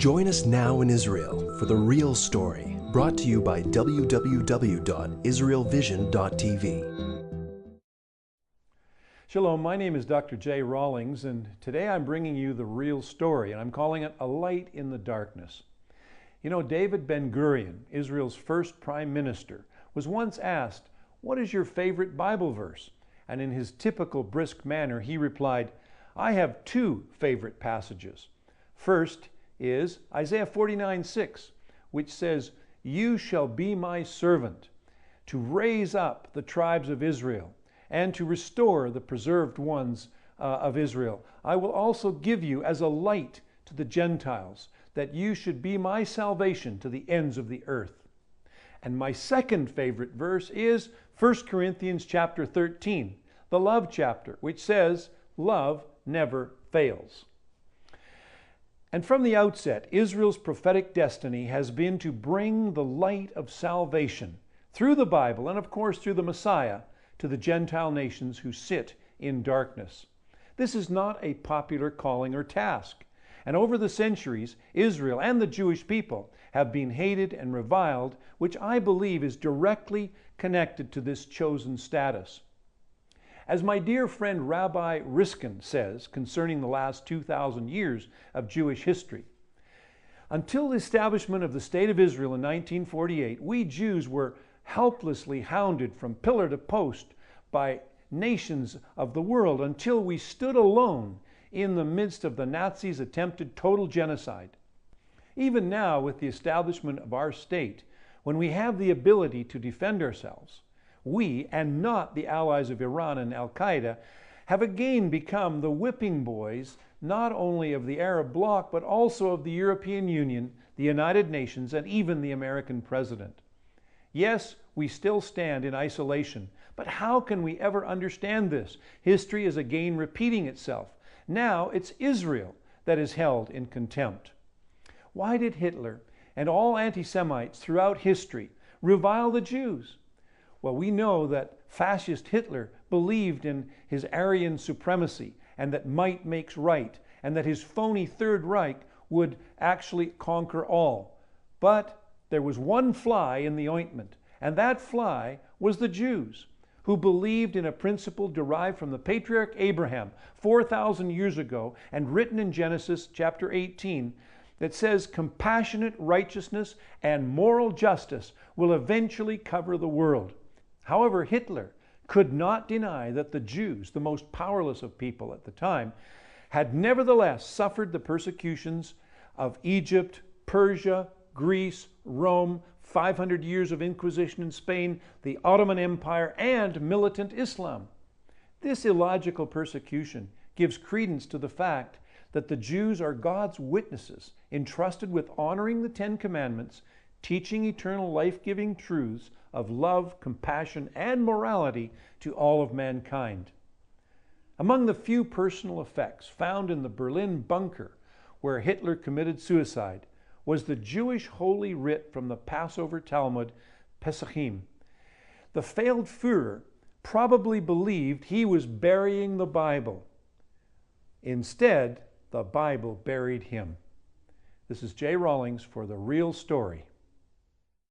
Join us now in Israel for the real story, brought to you by www.israelvision.tv. Shalom, my name is Dr. J. Rawlings, and today I'm bringing you the real story, and I'm calling it A Light in the Darkness. You know, David Ben-Gurion, Israel's first prime minister, was once asked, "What is your favorite Bible verse?" And in his typical brisk manner, he replied, "I have two favorite passages. First is Isaiah 49:6, which says, 'You shall be my servant, to raise up the tribes of Israel, and to restore the preserved ones of Israel. I will also give you as a light to the Gentiles, that you should be my salvation to the ends of the earth.'" And my second favorite verse is 1 Corinthians chapter 13, the love chapter, which says, "Love never fails." And from the outset, Israel's prophetic destiny has been to bring the light of salvation through the Bible and, of course, through the Messiah to the Gentile nations who sit in darkness. This is not a popular calling or task. And over the centuries, Israel and the Jewish people have been hated and reviled, which I believe is directly connected to this chosen status. As my dear friend Rabbi Riskin says concerning the last 2,000 years of Jewish history, until the establishment of the State of Israel in 1948, we Jews were helplessly hounded from pillar to post by nations of the world until we stood alone in the midst of the Nazis' attempted total genocide. Even now, with the establishment of our state, when we have the ability to defend ourselves, we, and not the allies of Iran and Al-Qaeda, have again become the whipping boys not only of the Arab bloc, but also of the European Union, the United Nations, and even the American president. Yes, we still stand in isolation, but how can we ever understand this? History is again repeating itself. Now it's Israel that is held in contempt. Why did Hitler and all anti-Semites throughout history revile the Jews? Well, we know that fascist Hitler believed in his Aryan supremacy and that might makes right, and that his phony Third Reich would actually conquer all. But there was one fly in the ointment, and that fly was the Jews, who believed in a principle derived from the patriarch Abraham 4,000 years ago and written in Genesis chapter 18 that says compassionate righteousness and moral justice will eventually cover the world. However, Hitler could not deny that the Jews, the most powerless of people at the time, had nevertheless suffered the persecutions of Egypt, Persia, Greece, Rome, 500 years of Inquisition in Spain, the Ottoman Empire, and militant Islam. This illogical persecution gives credence to the fact that the Jews are God's witnesses, entrusted with honoring the Ten Commandments, teaching eternal life-giving truths of love, compassion, and morality to all of mankind. Among the few personal effects found in the Berlin bunker where Hitler committed suicide was the Jewish holy writ from the Passover Talmud, Pesachim. The failed Führer probably believed he was burying the Bible. Instead, the Bible buried him. This is Jay Rawlings for The Real Story.